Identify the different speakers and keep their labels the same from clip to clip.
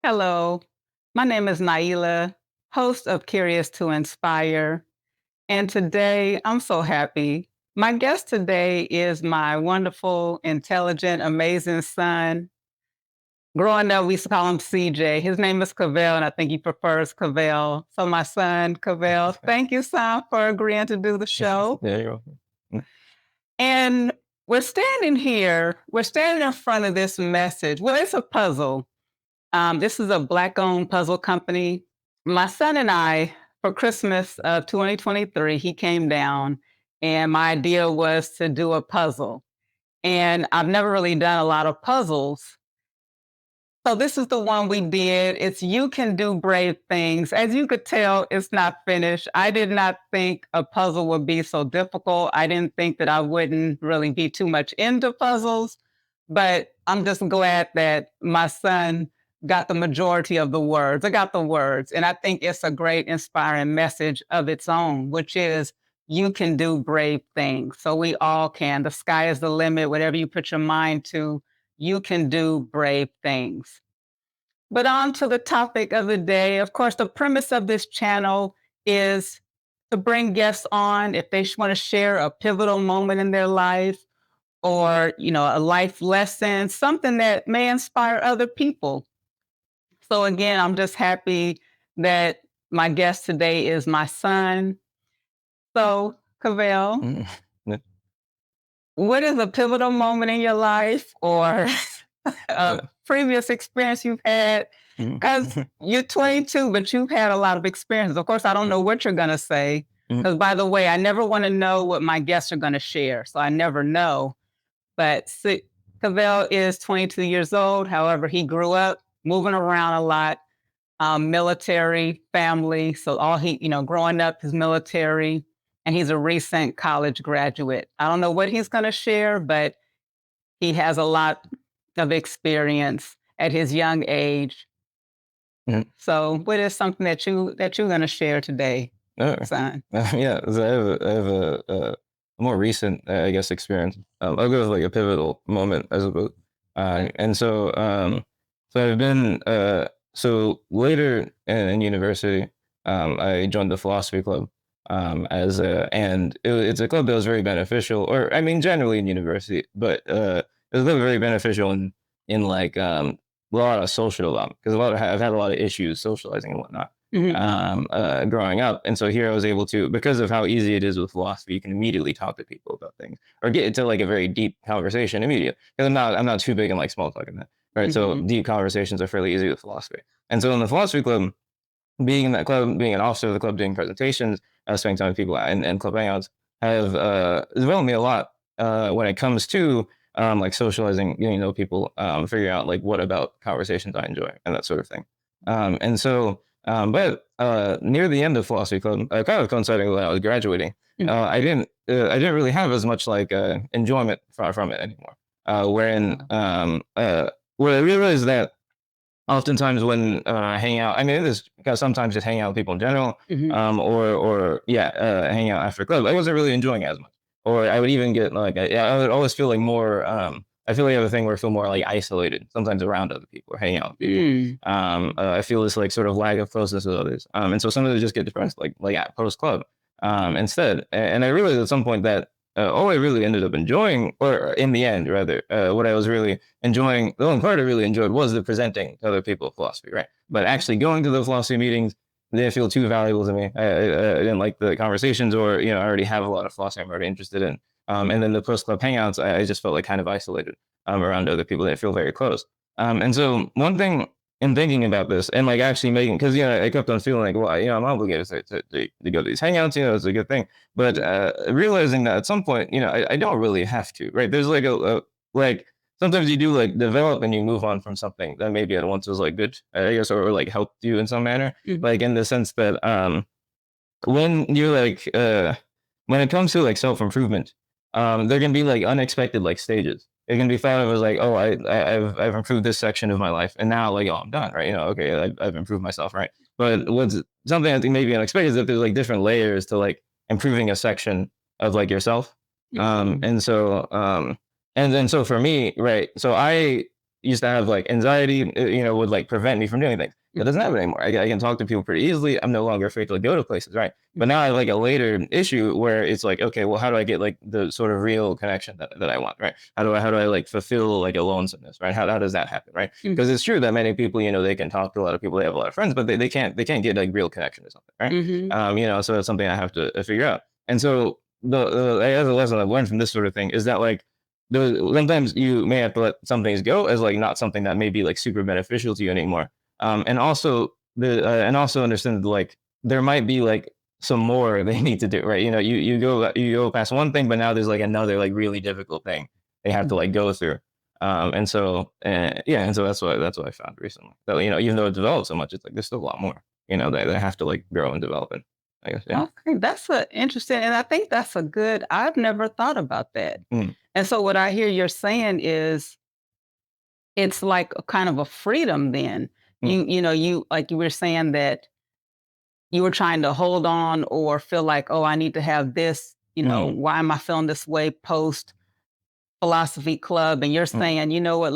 Speaker 1: Hello, my name is Naila, host of Curious to Inspire. And today I'm so happy. My guest today is my wonderful, intelligent, amazing son. Growing up, we used to call him CJ. His name is Cavell, and I think he prefers Cavell. So, my son, Cavell, thank you, son, for agreeing to do the show.
Speaker 2: Yeah, you're welcome.
Speaker 1: And we're standing in front of this message. Well, it's a puzzle. This is a Black-owned puzzle company. My son and I, for Christmas of 2023, he came down, and my idea was to do a puzzle. And I've never really done a lot of puzzles. So this is the one we did. It's You Can Do Brave Things. As you could tell, it's not finished. I did not think a puzzle would be so difficult. I didn't think that I wouldn't really be too much into puzzles, but I'm just glad that my son got the majority of the words. I got the words. And I think it's a great inspiring message of its own, which is you can do brave things. So we all can. The sky is the limit. Whatever you put your mind to, you can do brave things. But on to the topic of the day. Of course, the premise of this channel is to bring guests on if they want to share a pivotal moment in their life or, a life lesson, something that may inspire other people. So again, I'm just happy that my guest today is my son. So, Cavell,
Speaker 2: Mm. Yeah.
Speaker 1: what is a pivotal moment in your life or a
Speaker 2: Uh,
Speaker 1: previous experience you've had?
Speaker 2: mm.
Speaker 1: Because you're 22, but you've had a lot of experiences. Of course, I don't know what you're going to say.
Speaker 2: Mm.
Speaker 1: Because, by the way, I never want to know what my guests are going to share. So I never know. But Cavell is 22 years old. However, he grew up moving around a lot, military family. So growing up, his military, and he's a recent college graduate. I don't know what he's going to share, but he has a lot of experience at his young age.
Speaker 2: Mm.
Speaker 1: So, what is something that you're going to share today,
Speaker 2: Oh,
Speaker 1: son?
Speaker 2: yeah. So I have a more recent, I guess, experience. I'll go with like a pivotal moment, I suppose. So I've been so later in university, I joined the philosophy club. It's a club that was very beneficial, or I mean, generally in university, but it was very beneficial in like a lot of social because I've had a lot of issues socializing and whatnot
Speaker 1: Mhm.
Speaker 2: growing up. And so here I was able to, because of how easy it is with philosophy, you can immediately talk to people about things or get into like a very deep conversation immediately. Because I'm not too big in like small talk and that, right? So
Speaker 1: Mhm.
Speaker 2: deep conversations are fairly easy with philosophy. And so in the philosophy club, being in that club, being an officer of the club, doing presentations, spending time with people and club hangouts have developed me a lot when it comes to like socializing, getting to know people, figuring out like what about conversations I enjoy and that sort of thing. But near the end of philosophy club, kind of coinciding when I was graduating,
Speaker 1: Mhm.
Speaker 2: I didn't really have as much like enjoyment from it anymore. Where I realized that oftentimes when I hang out, I mean, it is because sometimes just hang out with people in general,
Speaker 1: Mhm.
Speaker 2: hang out after club. I wasn't really enjoying it as much, or I would even get like, I would always feel like more. I feel like I have a thing where I feel more like isolated sometimes around other people or hanging out with people.
Speaker 1: Mm.
Speaker 2: I feel this like sort of lack of closeness with others, and so sometimes I just get depressed, like at post club, instead. And I realized at some point that all I really ended up enjoying, or in the end, rather, what I was really enjoying, the only part I really enjoyed was the presenting to other people of philosophy, right? But actually going to the philosophy meetings didn't feel too valuable to me. I didn't like the conversations, or I already have a lot of philosophy I'm already interested in. And then the post club hangouts, I just felt like kind of isolated around other people that feel very close. And so one thing in thinking about this and like actually making, because I kept on feeling like, well, I'm obligated to go to these hangouts. It's a good thing, but realizing that at some point, I don't really have to, right? There's like like sometimes you do like develop and you move on from something that maybe at once was like good, I guess, or like helped you in some manner,
Speaker 1: Mhm.
Speaker 2: like in the sense that when you're like when it comes to like self improvement, there can be like unexpected like stages. It can be thought of as like, oh, I've improved this section of my life, and now like, oh, I'm done, right? Okay, I've improved myself, right? But what's something I think maybe unexpected is that there's like different layers to like improving a section of like yourself.
Speaker 1: Mhm.
Speaker 2: And so and then so for me, right? So I used to have like anxiety, would like prevent me from doing things. That doesn't happen anymore. I can talk to people pretty easily. I'm no longer afraid to like, go to places, right? But now I have like a later issue where it's like, okay, well, how do I get like the sort of real connection that I want, right? How do I like fulfill like a lonesomeness, right? How does that happen, right? Because it's true that many people, they can talk to a lot of people, they have a lot of friends, but they can't get like real connection or something, right?
Speaker 1: Mm-hmm.
Speaker 2: So it's something I have to figure out. And so the other lesson I've learned from this sort of thing is that like sometimes you may have to let some things go as like not something that may be like super beneficial to you anymore. And also understand that like there might be like some more they need to do, right? You go past one thing, but now there's like another like really difficult thing they have to like go through. And so that's what I found recently. So even though it developed so much, it's like there's still a lot more. They have to like grow and develop it. I guess, yeah.
Speaker 1: Okay, that's a interesting, and I think that's a good. I've never thought about that.
Speaker 2: Mm,
Speaker 1: And so what I hear you're saying is it's like a kind of a freedom then.
Speaker 2: mm,
Speaker 1: You like you were saying that you were trying to hold on or feel like, oh, I need to have this,
Speaker 2: mm,
Speaker 1: why am I feeling this way post philosophy club? And you're
Speaker 2: mm.
Speaker 1: saying, you know what,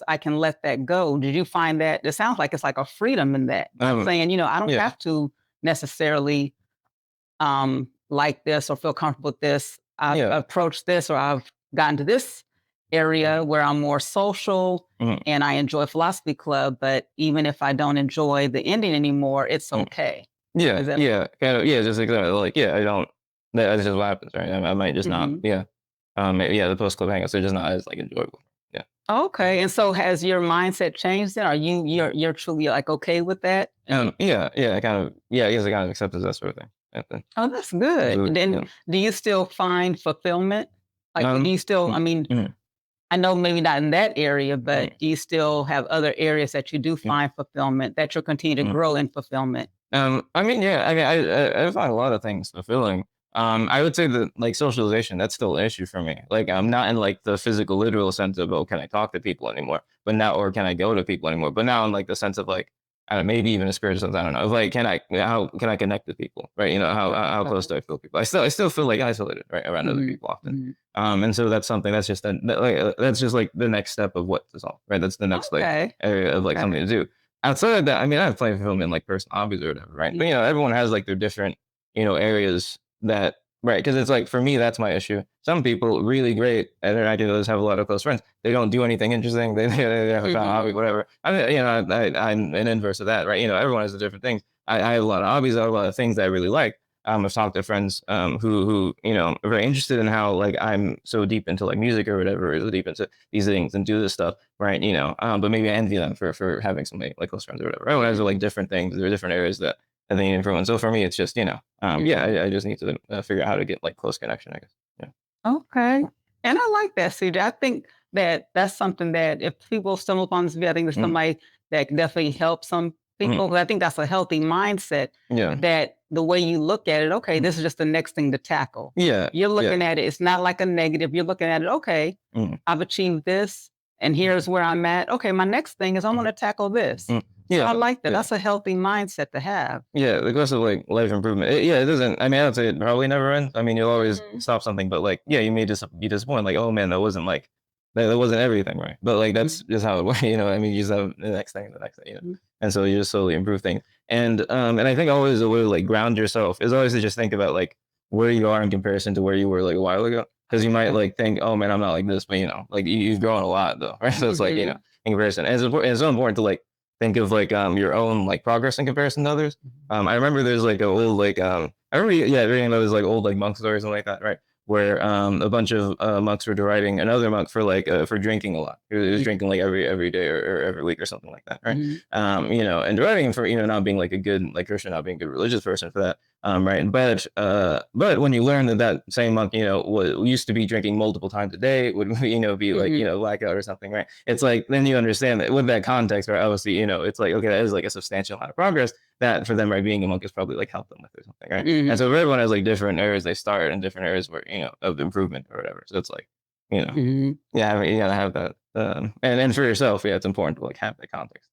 Speaker 1: I can let that go. Did you find that it sounds like it's like a freedom in that?
Speaker 2: Um,
Speaker 1: Saying, I don't
Speaker 2: yeah.
Speaker 1: have to necessarily like this or feel comfortable with this. I've
Speaker 2: Yeah.
Speaker 1: approached this or I've gotten to this area where I'm more social
Speaker 2: Mhm.
Speaker 1: and I enjoy philosophy club, but even if I don't enjoy the ending anymore, it's
Speaker 2: Mm.
Speaker 1: okay.
Speaker 2: Yeah,
Speaker 1: Is that
Speaker 2: yeah, kind of, yeah, just exactly. Like, yeah, I don't. That's just what happens, right? I might just not.
Speaker 1: mhm.
Speaker 2: Yeah. Yeah, the post club hangouts are just not as like enjoyable. Yeah.
Speaker 1: Okay. And so has your mindset changed then? Are you're truly like okay with that?
Speaker 2: Yeah, yeah, I kind of, yeah, I guess I kind of accepted that sort of thing.
Speaker 1: Oh, that's good.
Speaker 2: Absolutely.
Speaker 1: And then
Speaker 2: Yeah.
Speaker 1: do you still find fulfillment? Like do
Speaker 2: Um.
Speaker 1: you still,
Speaker 2: mm,
Speaker 1: I mean,
Speaker 2: mm,
Speaker 1: I know maybe not in that area,
Speaker 2: mm,
Speaker 1: but do you still have other areas that you do
Speaker 2: mm,
Speaker 1: find fulfillment, that you'll continue to
Speaker 2: mm.
Speaker 1: grow in fulfillment?
Speaker 2: I mean, yeah, I mean, I find a lot of things fulfilling. I would say that like socialization, that's still an issue for me. Like, I'm not in like the physical, literal sense of, oh, can I talk to people anymore? But now, or can I go to people anymore? But now, in like the sense of like, I don't know, maybe even a spiritual sense. I don't know. Of like, how can I connect with people? Right? How close do I feel to people? I still feel like isolated, right, around other
Speaker 1: Mhm,
Speaker 2: people often.
Speaker 1: mhm.
Speaker 2: And so that's something that's just that's just like the next step of what to solve, right? That's the next like
Speaker 1: Okay,
Speaker 2: area of like
Speaker 1: okay.
Speaker 2: something to do. Outside of that, I mean, I have plenty of fulfillment in like personal hobbies or whatever, right? But
Speaker 1: Yeah.
Speaker 2: everyone has like their different, areas that, right? Because it's like for me, that's my issue. Some people really great at interacting with others, have a lot of close friends. They don't do anything interesting. They have a hobby,
Speaker 1: Mhm,
Speaker 2: whatever. I mean, I'm an inverse of that, right? Everyone has the different things. I have a lot of hobbies. I have a lot of things that I really like. I've talked to friends who are very interested in how like I'm so deep into like music or whatever, or so deep into these things and do this stuff, right? But maybe I envy them for having so many like close friends or whatever. Everyone has like
Speaker 1: mhm,
Speaker 2: different things. There are different areas that I think everyone. So for me, it's just yeah,
Speaker 1: mhm.
Speaker 2: I just need to figure out how to get like close connection, I guess. Yeah.
Speaker 1: Okay. And I like that, CJ. I think that that's something that if people stumble upon this video, I think there's
Speaker 2: Mm,
Speaker 1: somebody that can definitely help some
Speaker 2: mm,
Speaker 1: people. 'Cause I think that's a healthy mindset
Speaker 2: yeah,
Speaker 1: that the way you look at it, okay,
Speaker 2: mm,
Speaker 1: this is just the next thing to tackle.
Speaker 2: yeah,
Speaker 1: You're
Speaker 2: yeah,
Speaker 1: looking at it, it's not like a negative. You're looking at it, okay,
Speaker 2: mm,
Speaker 1: I've achieved this and here's where I'm at. Okay, my next thing is I'm
Speaker 2: mm,
Speaker 1: going to tackle this.
Speaker 2: mm,
Speaker 1: So I
Speaker 2: yeah,
Speaker 1: like that.
Speaker 2: yeah.
Speaker 1: That's a healthy mindset to have.
Speaker 2: Yeah, the quest of like life improvement. Yeah, it doesn't. I mean, I'd say it probably never ends. I mean, you'll always
Speaker 1: Mhm,
Speaker 2: stop something, but like, yeah, you may just be disappointed. Like, oh man, that wasn't like that wasn't everything, right? But like, that's
Speaker 1: mhm,
Speaker 2: just how it works. I mean, you just have the next thing, the next thing,
Speaker 1: mhm,
Speaker 2: and so you just slowly improve things. And I think always a way to like ground yourself is always to just think about like where you are in comparison to where you were like a while ago. Because you might
Speaker 1: okay.
Speaker 2: like think, oh man, I'm not like this, but like you've grown a lot though, right? So it's like
Speaker 1: Mhm,
Speaker 2: in comparison, and it's so important to like think of like your own like progress in comparison to others.
Speaker 1: mhm,
Speaker 2: I remember there's like a old like I remember reading those like old like monk stories and like that, right? Where a bunch of monks were deriding another monk for like for drinking a lot. He was
Speaker 1: mhm,
Speaker 2: drinking like every day or every week or something like that, right?
Speaker 1: mhm,
Speaker 2: And deriding him for not being like a good like Christian, not being a good religious person for that. Right. But when you learn that that same monk, used to be drinking multiple times a day, would be like
Speaker 1: mhm.
Speaker 2: blackout or something, right? It's like then you understand that with that context, right? Obviously, it's like okay, that is like a substantial amount of progress that for them, right, being a monk has probably like helped them with or something, right? And
Speaker 1: Mhm,
Speaker 2: so everyone has like different areas they start and different areas where of improvement or whatever. So it's like
Speaker 1: mhm.
Speaker 2: yeah, I mean, you gotta have that, and for yourself, yeah, it's important to like have the context,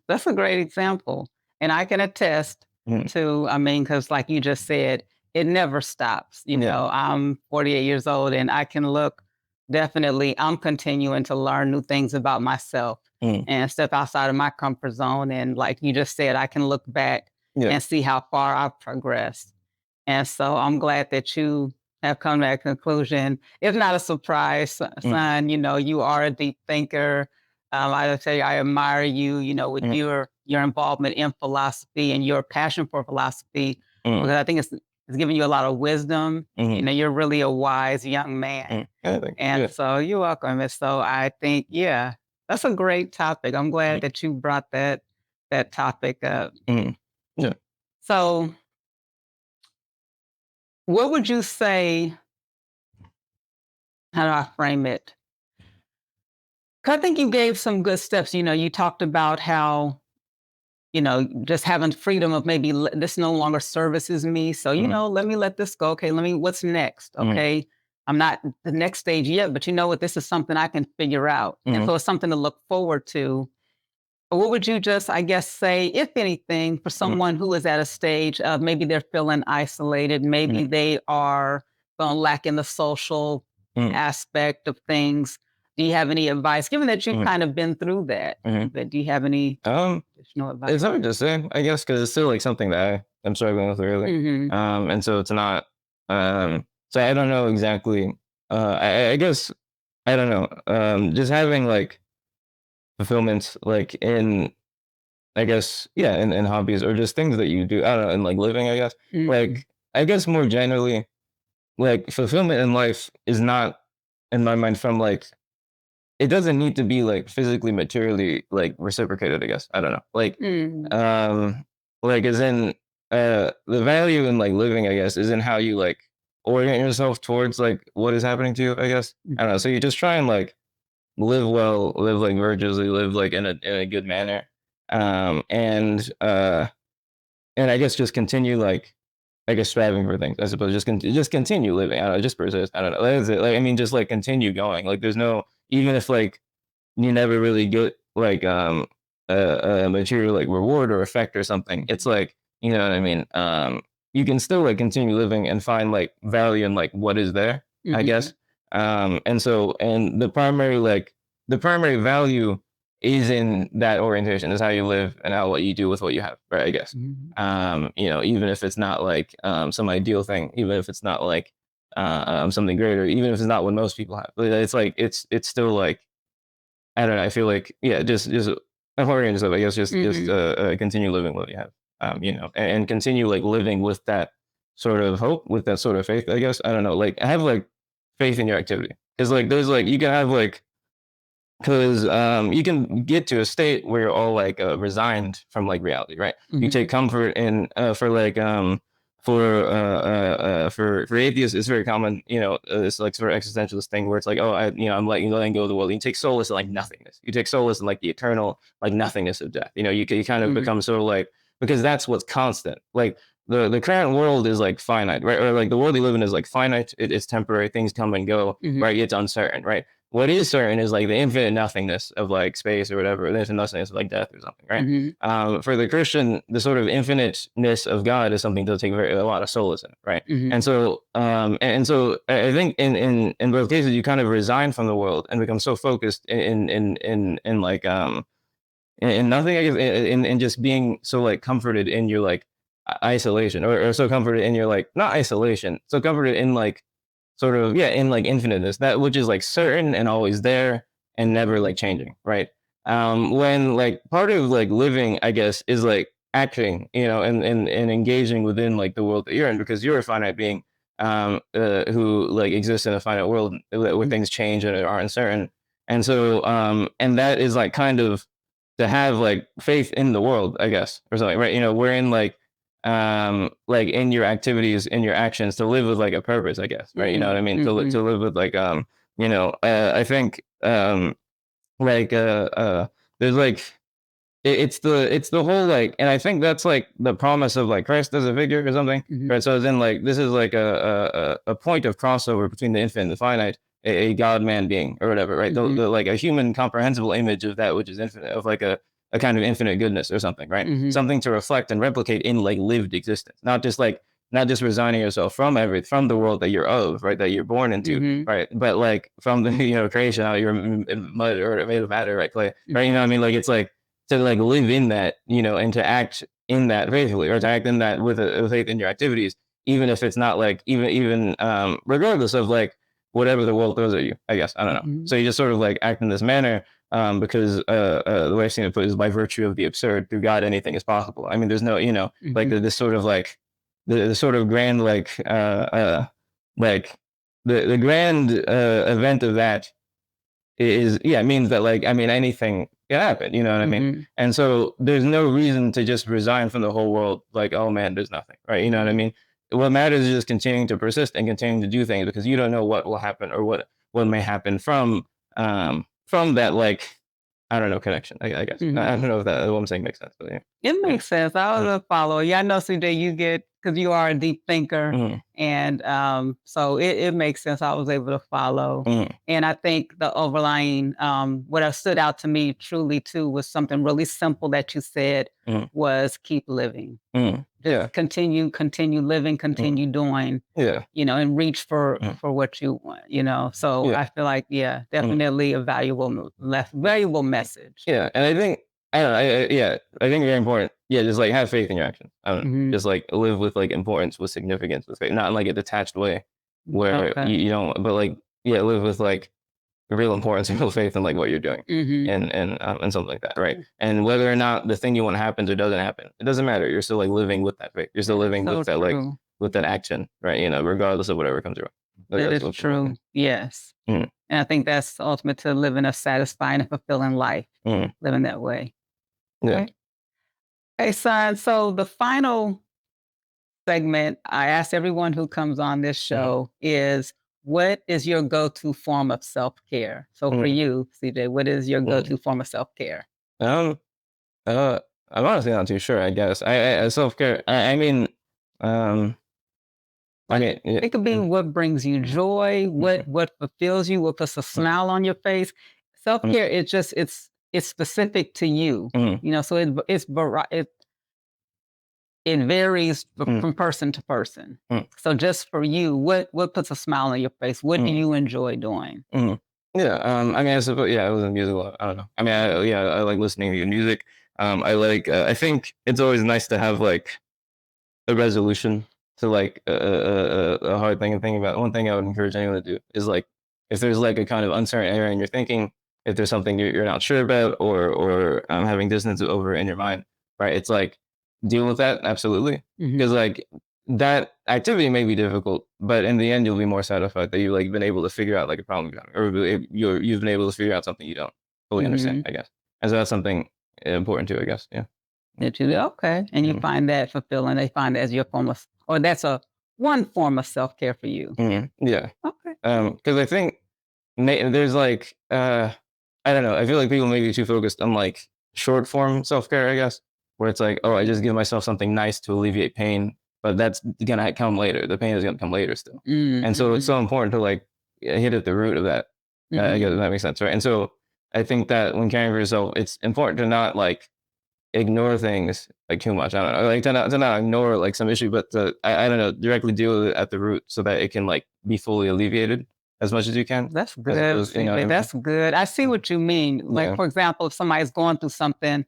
Speaker 1: That's a great example. And I can attest
Speaker 2: Mhm.
Speaker 1: to, I mean, because like you just said, it never stops.
Speaker 2: Yeah,
Speaker 1: I'm 48 years old and I can look definitely. I'm continuing to learn new things about myself
Speaker 2: Mm.
Speaker 1: and step outside of my comfort zone. And like you just said, I can look back
Speaker 2: Yeah.
Speaker 1: and see how far I've progressed. And so I'm glad that you have come to that conclusion. It's not a surprise, son. You know, you are a deep thinker. I would say I admire you, you know, with
Speaker 2: Mm.
Speaker 1: your involvement in philosophy and your passion for philosophy,
Speaker 2: Mm.
Speaker 1: because I think it's giving you a lot of wisdom. You
Speaker 2: Mm.
Speaker 1: know, you're really a wise young man.
Speaker 2: I think.
Speaker 1: And
Speaker 2: Yeah.
Speaker 1: so you're welcome. And so I think, yeah, that's a great topic. I'm glad
Speaker 2: Mm.
Speaker 1: that you brought that topic up.
Speaker 2: Mm. Yeah.
Speaker 1: So what would you say, how do I frame it? 'Cause I think you gave some good steps. You know, you talked about how, you know, just having freedom of maybe this no longer services me. So, you
Speaker 2: Mm.
Speaker 1: know, let me let this go. Okay, what's next?
Speaker 2: Mm.
Speaker 1: Okay. I'm not the next stage yet, but you know what? This is something I can figure out. And
Speaker 2: Mm.
Speaker 1: so it's something to look forward to. But what would you just, I guess, say, if anything, for
Speaker 2: Mm.
Speaker 1: someone who is at a stage of maybe they're feeling isolated, maybe
Speaker 2: Mm.
Speaker 1: they are going to lack in the social
Speaker 2: Mm.
Speaker 1: aspect of things? Do you have any advice, given that you've
Speaker 2: Mm.
Speaker 1: kind of been through that?
Speaker 2: Mhm.
Speaker 1: But do you have any additional advice?
Speaker 2: It's hard to say, I guess, because it's still like something that I'm struggling with really.
Speaker 1: Hmm.
Speaker 2: And so it's not. So I don't know exactly. I guess I don't know. Just having like fulfillment, like in, I guess, yeah, in hobbies or just things that you do. I don't know, in like living, I guess. Like I guess more generally, like fulfillment in life is not, in my mind, from like, it doesn't need to be like physically, materially like reciprocated, I guess. I don't know.
Speaker 1: Hmm.
Speaker 2: Um like as in the value in like living, I guess, is in how you like orient yourself towards like what is happening to you, I guess. I don't know. So you just try and like live well, live like virtuously, live like in a good manner. And I guess just continue like, I guess, striving for things. I suppose just continue living. I don't know, just persist. I don't know. That's it. Like I mean, just like continue going. Like there's no, even if like you never really get like a material like reward or effect or something. It's like, you know what I mean. You can still like continue living and find like value in like what is there, I guess. And so and the primary value is in that orientation, is how you live and how what you do with what you have, right? I guess. You know, even if it's not like some ideal thing, even if it's not like something greater, even if it's not what most people have, it's like it's still like, I don't know. I feel like, yeah, just orient yourself. I guess just continue living what you have. You know, and continue like living with that sort of hope, with that sort of faith. I guess I don't know. Like I have like faith in your activity, because like there's like you can have like, because you can get to a state where you're all like resigned from like reality, right? You take comfort in for atheists, it's very common, you know, it's like sort of existentialist thing where it's like, oh, I'm letting go of the world. You take solace in like nothingness. You take solace in like the eternal like nothingness of death. You know, you kind of become sort of like, because that's what's constant. Like the current world is like finite, right? Or like the world you live in is like finite. It's temporary. Things come and go, right? It's uncertain, right? What is certain is like the infinite nothingness of like space or whatever, the infinite nothingness of like death or something, right? For the Christian, the sort of infiniteness of God is something to take a lot of solace in, right? And so, and so I think in both cases, you kind of resign from the world and become so focused in like in nothing, I guess, in just being so like comforted in your like isolation, or so comforted in your like, not isolation, so comforted in like sort of, yeah, in like infiniteness, that which is like certain and always there and never like changing, right? When like part of like living, I guess, is like acting, you know, and engaging within like the world that you're in, because you're a finite being who like exists in a finite world where things change and are uncertain. And so and that is like kind of to have like faith in the world, I guess, or something, right? You know, we're in like in your activities, in your actions, to live with like a purpose, I guess, right? You know what I mean? To live with like you know, I think like there's like it's the whole like, and I think that's like the promise of like Christ as a figure or something, right? So it's in like, this is like a point of crossover between the infinite and the finite, a God man being or whatever, right? The like a human comprehensible image of that which is infinite, of like a kind of infinite goodness or something, right? Something to reflect and replicate in like lived existence, not just like not just resigning yourself from from the world that you're of, right, that you're born into,
Speaker 1: Mhm.
Speaker 2: right, but like from the creation, how you're in mud or made of matter, right, clay, right, you know what I mean, like it's like to like live in that, and to act in that faithfully, or to act in that with a faith in your activities, even if it's not like even regardless of like whatever the world throws at you, I guess, I don't know.
Speaker 1: Mhm.
Speaker 2: So you just sort of like act in this manner, because the way I've seen it put is by virtue of the absurd, through God anything is possible. I mean, there's no, like
Speaker 1: Mhm.
Speaker 2: this sort of like the sort of grand like the grand event of that is, yeah, it means that, like, I mean, anything can happen, you know what I mean?
Speaker 1: Mhm.
Speaker 2: And so there's no reason to just resign from the whole world, like, oh man, there's nothing, right? You know what I mean? What matters is just continuing to persist and continuing to do things, because you don't know what will happen, or what may happen from that, like, I don't know, connection, I guess. I
Speaker 1: Mhm.
Speaker 2: don't know if that what I'm saying makes sense, but yeah.
Speaker 1: It
Speaker 2: Yeah.
Speaker 1: makes sense. I was a follower. Yeah, I know CJ, you get because you are a deep thinker,
Speaker 2: Mhm.
Speaker 1: and so it makes sense. I was able to follow,
Speaker 2: Mhm.
Speaker 1: and I think the overlying what have stood out to me truly too was something really simple that you said
Speaker 2: Mhm.
Speaker 1: was keep living.
Speaker 2: Mhm. Yeah.
Speaker 1: Just continue living,
Speaker 2: Mhm.
Speaker 1: continue doing,
Speaker 2: Yeah.
Speaker 1: and reach
Speaker 2: Mhm.
Speaker 1: for what you want. So
Speaker 2: Yeah.
Speaker 1: I feel like, yeah,
Speaker 2: Mhm.
Speaker 1: definitely a valuable message.
Speaker 2: Yeah, and I think I don't know. Yeah, I think very important. Yeah, just like have faith in your actions. I don't know.
Speaker 1: Mhm.
Speaker 2: Just like live with like importance, with significance, with faith, not in like a detached way where
Speaker 1: Okay.
Speaker 2: you don't. But like, yeah, live with like real importance and real faith in like what you're doing,
Speaker 1: Mhm.
Speaker 2: and something like that, right? And whether or not the thing you want happens or doesn't happen, it doesn't matter. You're still like living with that faith. You're still
Speaker 1: That is
Speaker 2: living
Speaker 1: so
Speaker 2: with that like
Speaker 1: true.
Speaker 2: with that action, right? Regardless of whatever comes around. Like
Speaker 1: That
Speaker 2: that's
Speaker 1: is
Speaker 2: what's important.
Speaker 1: true. Yes.
Speaker 2: Mm,
Speaker 1: And I think that's ultimate to living a satisfying and fulfilling life,
Speaker 2: mm,
Speaker 1: living that way.
Speaker 2: yeah.
Speaker 1: Okay. Hey, son. So the final segment I ask everyone who comes on this
Speaker 2: Mhm,
Speaker 1: show is what is your go-to form of self-care? So for
Speaker 2: mm,
Speaker 1: you, CJ, what is your
Speaker 2: mm.
Speaker 1: go-to form of self-care?
Speaker 2: Um, Uh, I'm honestly not too sure. I guess I self care. I mean, um, I
Speaker 1: What
Speaker 2: mean, yeah,
Speaker 1: it could be what brings you joy,
Speaker 2: mm,
Speaker 1: what fulfills you, what puts a
Speaker 2: mm,
Speaker 1: smile on your face.
Speaker 2: mm,
Speaker 1: Self-care is just it's specific to you.
Speaker 2: mm,
Speaker 1: So it varies
Speaker 2: mm,
Speaker 1: from person to person.
Speaker 2: mm,
Speaker 1: So just for you, what puts a smile on your face? What do
Speaker 2: mm,
Speaker 1: you enjoy doing?
Speaker 2: mm. Yeah. I mean, I suppose. Yeah, I listen to music a lot. I don't know. I mean, yeah, I like listening to music. I like. I think it's always nice to have like a resolution to like a hard thing and thinking about. One thing I would encourage anyone to do is like, if there's like a kind of uncertain area in your thinking, if there's something you're not sure about, or having dissonance over in your mind, right? It's like deal with that, absolutely, because
Speaker 1: Mhm.
Speaker 2: like that activity may be difficult, but in the end you'll be more satisfied that you've like been able to figure out like a problem you're having, or you've been able to figure out something you don't fully understand,
Speaker 1: Mhm.
Speaker 2: I guess. And so that's something important too, I guess. Yeah.
Speaker 1: That you okay, and you
Speaker 2: Mm-hmm.
Speaker 1: find that fulfilling. They find it as your form of, or that's a one form of self-care for you.
Speaker 2: Yeah.
Speaker 1: Okay.
Speaker 2: Because I think there's like I don't know. I feel like people may be too focused on like short form self care, I guess, where it's like, oh, I just give myself something nice to alleviate pain, but that's gonna come later. The pain is gonna come later still, and so it's
Speaker 1: Mhm.
Speaker 2: so important to like hit at the root of that. I guess
Speaker 1: Mhm.
Speaker 2: that makes sense, right? And so I think that when caring for yourself, it's important to not like ignore things like too much. I don't know, like to not ignore like some issue, but to I don't know, directly deal with it at the root so that it can like be fully alleviated as much as you can,
Speaker 1: That's
Speaker 2: as
Speaker 1: good,
Speaker 2: opposed, you know what
Speaker 1: CJ.
Speaker 2: I mean?
Speaker 1: That's good. I see what you mean. Like,
Speaker 2: Yeah.
Speaker 1: for example, if somebody's going through something,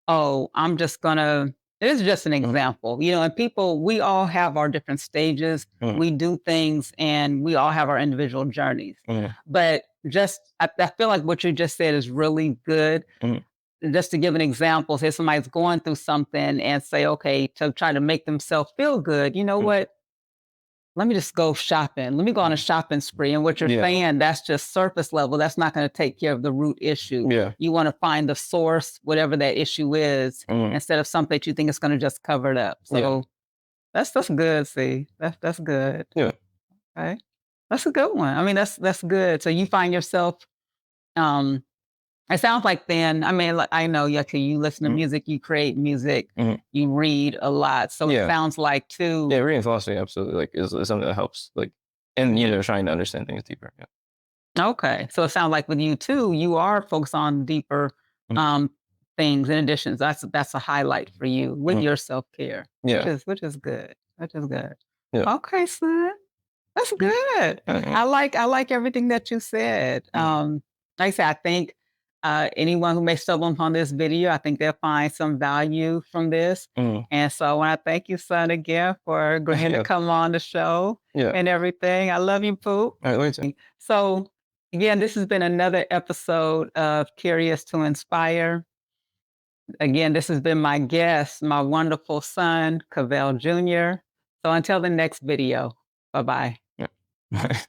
Speaker 1: oh, I'm just gonna this is just an
Speaker 2: Mhm,
Speaker 1: example, and people, we all have our different stages.
Speaker 2: mhm,
Speaker 1: We do things and we all have our individual journeys.
Speaker 2: mhm,
Speaker 1: But I feel like what you just said is really good.
Speaker 2: mhm,
Speaker 1: Just to give an example, say somebody's going through something and say, okay, to try to make themselves feel good, you know
Speaker 2: mhm,
Speaker 1: what? Let me just go shopping. Let me go on a
Speaker 2: mhm.
Speaker 1: shopping spree. And what you're
Speaker 2: Yeah.
Speaker 1: saying, that's just surface level. That's not going to take care of the root issue.
Speaker 2: Yeah.
Speaker 1: You want to find the source, whatever that issue is,
Speaker 2: Mhm,
Speaker 1: instead of something that you think is going to just cover it up.
Speaker 2: yeah.
Speaker 1: So that's good. See, that's good.
Speaker 2: Yeah.
Speaker 1: Okay, that's a good one. I mean, that's good. So you find yourself um, it sounds like then, I mean, like, I know, yeah, you listen to
Speaker 2: Mhm,
Speaker 1: music, you create music,
Speaker 2: mhm.
Speaker 1: you read a lot. So it
Speaker 2: Yeah.
Speaker 1: sounds like too.
Speaker 2: Yeah, reading philosophy absolutely like is something that helps, like, and trying to understand things deeper. Yeah.
Speaker 1: Okay. So it sounds like with you too, you are focused on deeper
Speaker 2: Mhm,
Speaker 1: um things in addition. That's a highlight for you with
Speaker 2: mhm.
Speaker 1: your self-care,
Speaker 2: Yeah.
Speaker 1: which is good. That is good.
Speaker 2: Yeah.
Speaker 1: Okay, son. That's good.
Speaker 2: Mhm.
Speaker 1: I like everything that you said. Like I said, I think anyone who may stumble upon this video, I think they'll find some value from this.
Speaker 2: Mhm.
Speaker 1: And so I want to thank you, son, again for agreeing to
Speaker 2: Yeah.
Speaker 1: come on the show
Speaker 2: Yeah.
Speaker 1: and everything. I love you, Poop.
Speaker 2: All right, later.
Speaker 1: So again, this has been another episode of Curious to Inspire. Again, this has been my guest, my wonderful son, Cavell Jr. So until the next video, bye-bye.
Speaker 2: Yeah.